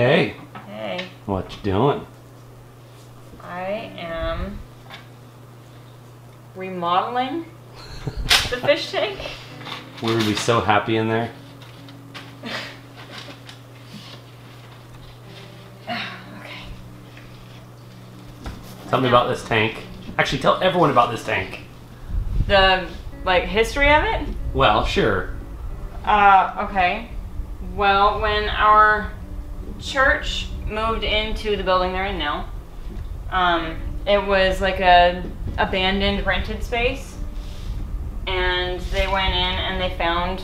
Hey. Hey. What you doing? I am remodeling the fish tank. We would be so happy in there. Okay. Tell me about this tank. Actually, tell everyone about this tank. The, history of it? Well, sure. Okay. Well, when our church moved into the building they're in now, it was like a abandoned rented space, and they went in and they found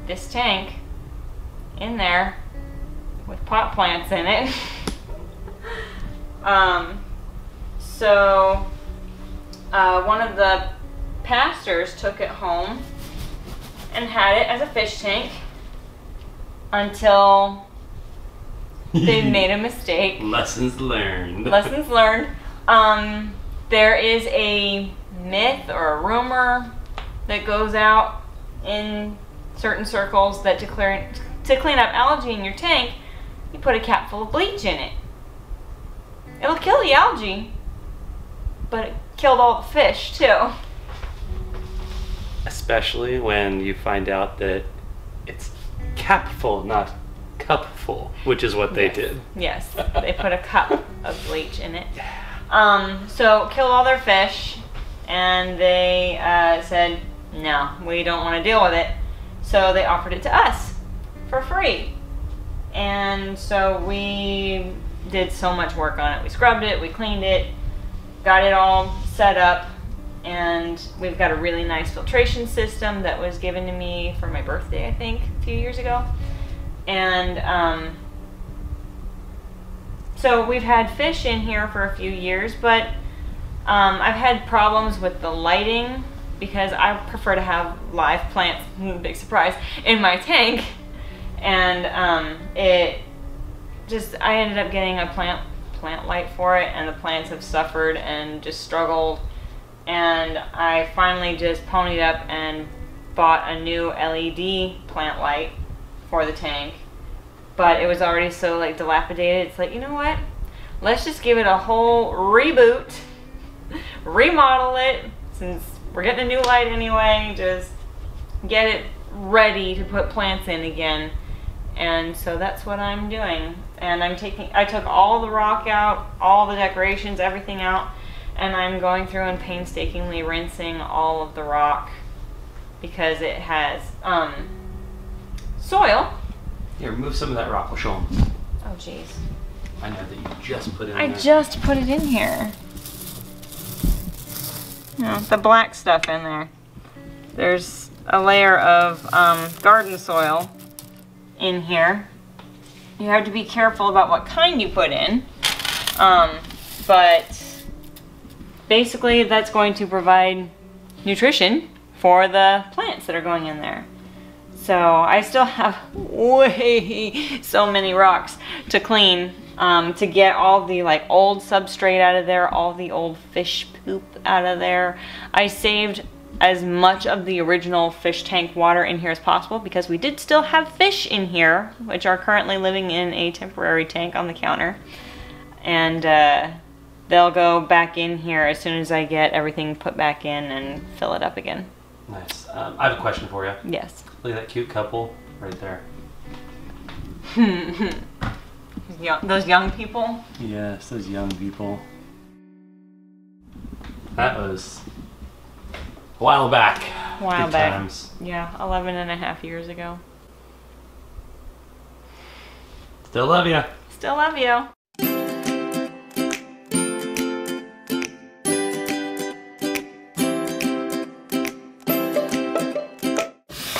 this tank in there with pot plants in it. So one of the pastors took it home and had it as a fish tank until they made a mistake. Lessons learned. Lessons learned. There is a myth or a rumor that goes out in certain circles that to clean up algae in your tank, you put a cap full of bleach in it. It'll kill the algae, but it killed all the fish too. Especially when you find out that it's capful, not cupful, which is what they did. Yes, they put a cup of bleach in it. So killed all their fish, and they said, no, we don't want to deal with it. So they offered it to us for free. And so we did so much work on it. We scrubbed it, we cleaned it, got it all set up, and we've got a really nice filtration system that was given to me for my birthday, I think, a few years ago. And so we've had fish in here for a few years, but I've had problems with the lighting because I prefer to have live plants, big surprise, in my tank. And I ended up getting a plant light for it, and the plants have suffered and just struggled. And I finally just ponied up and bought a new LED plant light for the tank, but it was already so dilapidated. It's like, you know what? Let's just give it a whole reboot, remodel it, since we're getting a new light anyway, just get it ready to put plants in again. And so that's what I'm doing. And I took all the rock out, all the decorations, everything out, and I'm going through and painstakingly rinsing all of the rock because it has soil. Here, remove some of that rock. We'll show them. Oh, jeez. I know that you just put it in I there. just put it in here. No, the black stuff in there. There's a layer of garden soil in here. You have to be careful about what kind you put in. But basically that's going to provide nutrition for the plants that are going in there. So I still have so many rocks to clean to get all the old substrate out of there, all the old fish poop out of there. I saved as much of the original fish tank water in here as possible because we did still have fish in here, which are currently living in a temporary tank on the counter. And they'll go back in here as soon as I get everything put back in and fill it up again. Nice. I have a question for you. Yes. Look at that cute couple right there. Those young people? Yes, those young people. That was a while back. A while Good back. times. Yeah, 11.5 years ago. Still love you. Still love you.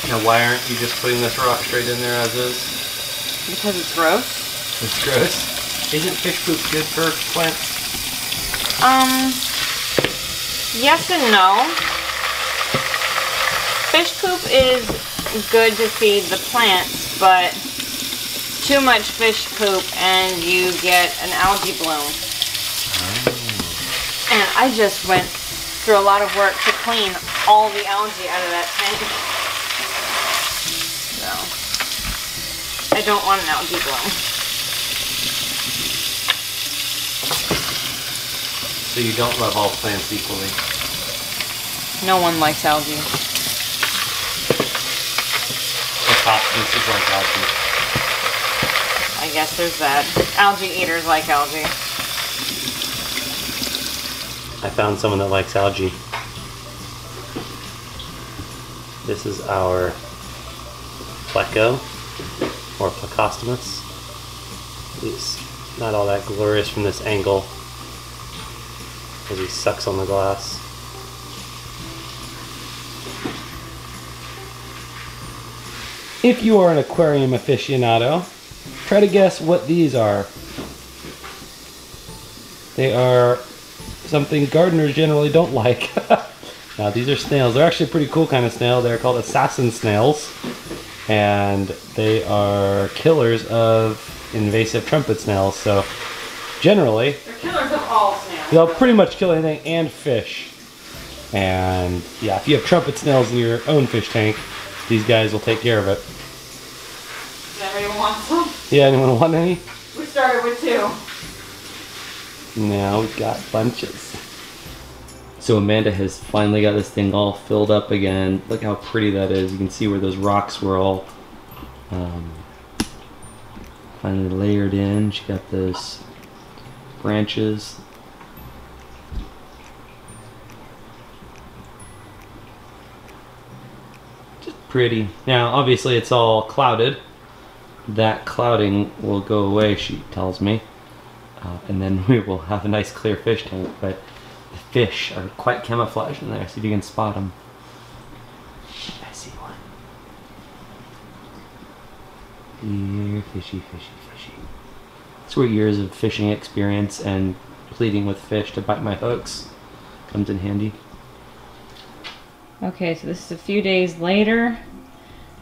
Now, why aren't you just putting this rock straight in there as is? Because it's gross. It's gross. Isn't fish poop good for plants? Yes and no. Fish poop is good to feed the plants, but too much fish poop and you get an algae bloom. Oh. And I just went through a lot of work to clean all the algae out of that tank. So I don't want an algae bloom. So you don't love all plants equally. No one likes algae. Cosmos is like algae. I guess there's that. Algae eaters like algae. I found someone that likes algae. This is our pleco, or plecostomus. He's not all that glorious from this angle, as he sucks on the glass. If you are an aquarium aficionado, try to guess what these are. They are something gardeners generally don't like. Now these are snails. They're actually a pretty cool kind of snail. They're called assassin snails. And they are killers of invasive trumpet snails. So generally, they're killers of all snails. They'll pretty much kill anything and fish. And yeah, if you have trumpet snails in your own fish tank, these guys will take care of it. Does everyone want some? Yeah, anyone want any? We started with 2. Now we've got bunches. So Amanda has finally got this thing all filled up again. Look how pretty that is. You can see where those rocks were all finally layered in. She got those branches. Just pretty. Now obviously it's all clouded. That clouding will go away, she tells me. And then we will have a nice clear fish tank, but the fish are quite camouflaged in there. See if you can spot them. I see one. Here, fishy, fishy, fishy. That's where years of fishing experience and pleading with fish to bite my hooks comes in handy. Okay, so this is a few days later.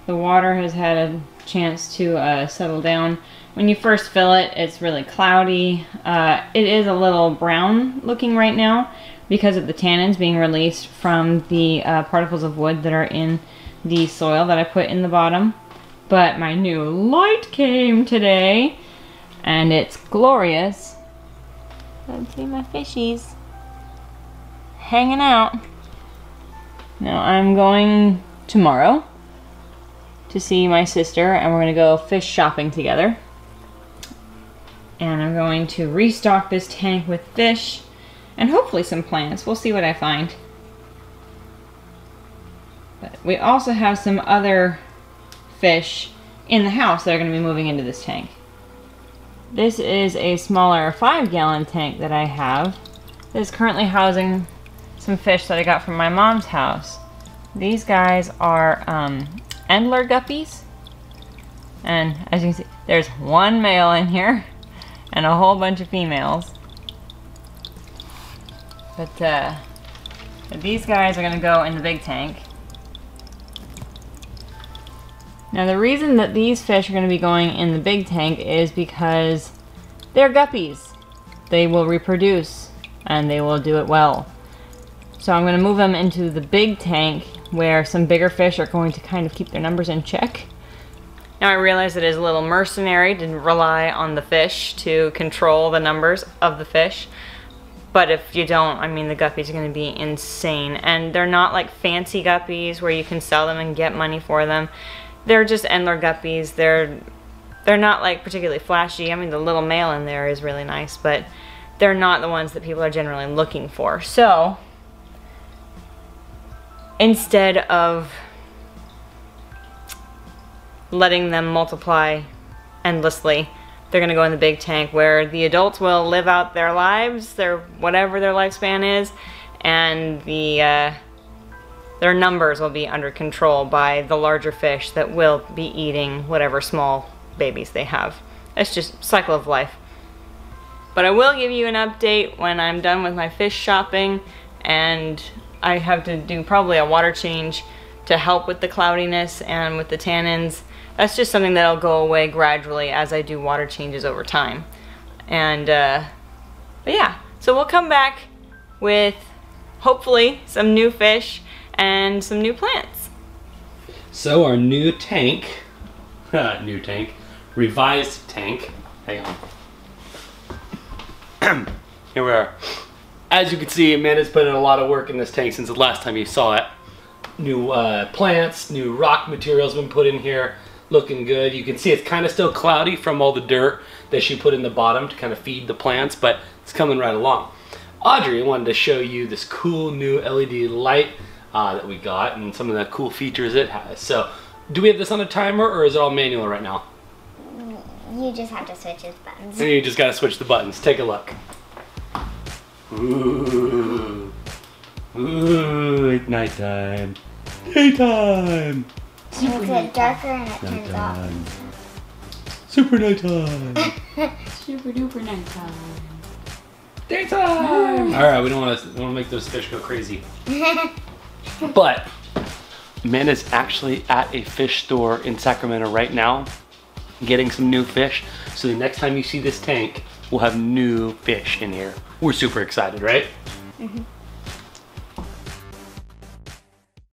The water has had a chance to settle down. When you first fill it, it's really cloudy. It is a little brown looking right now because of the tannins being released from the particles of wood that are in the soil that I put in the bottom. But my new light came today and it's glorious. Let's see my fishies hanging out. Now I'm going tomorrow to see my sister and we're gonna go fish shopping together. And I'm going to restock this tank with fish and hopefully some plants. We'll see what I find. But we also have some other fish in the house that are going to be moving into this tank. This is a smaller 5-gallon tank that I have that is currently housing some fish that I got from my mom's house. These guys are Endler guppies. And as you can see, there's one male in here and a whole bunch of females. But these guys are going to go in the big tank. Now the reason that these fish are going to be going in the big tank is because they're guppies. They will reproduce and they will do it well. So I'm going to move them into the big tank where some bigger fish are going to kind of keep their numbers in check. Now I realize it is a little mercenary to rely on the fish to control the numbers of the fish. But if you don't, I mean, the guppies are going to be insane. And they're not like fancy guppies where you can sell them and get money for them. They're just Endler guppies. They're not like particularly flashy. I mean, the little male in there is really nice, but they're not the ones that people are generally looking for. So instead of letting them multiply endlessly, they're going to go in the big tank where the adults will live out their lives, whatever their lifespan is, and their numbers will be under control by the larger fish that will be eating whatever small babies they have. It's just cycle of life. But I will give you an update when I'm done with my fish shopping, and I have to do probably a water change to help with the cloudiness and with the tannins. That's just something that'll go away gradually as I do water changes over time. And but yeah, so we'll come back with hopefully some new fish and some new plants. So our new tank, revised tank, hang on. Here we are. as you can see, Amanda's put in a lot of work in this tank since the last time you saw it. New plants, new rock materials been put in here, looking good. You can see it's kind of still cloudy from all the dirt that she put in the bottom to kind of feed the plants, but it's coming right along. Audrey wanted to show you this cool new LED light that we got and some of the cool features it has. So, do we have this on a timer or is it all manual right now? You just have to switch his buttons. And you just gotta switch the buttons. Take a look. Ooh. Ooh, it's nighttime. Daytime. It gets darker and it turns off. Nighttime. Super nighttime. Super duper nighttime. Daytime! Alright, we don't want to make those fish go crazy. But Amanda's actually at a fish store in Sacramento right now getting some new fish. So the next time you see this tank, we'll have new fish in here. We're super excited, right? Mm-hmm.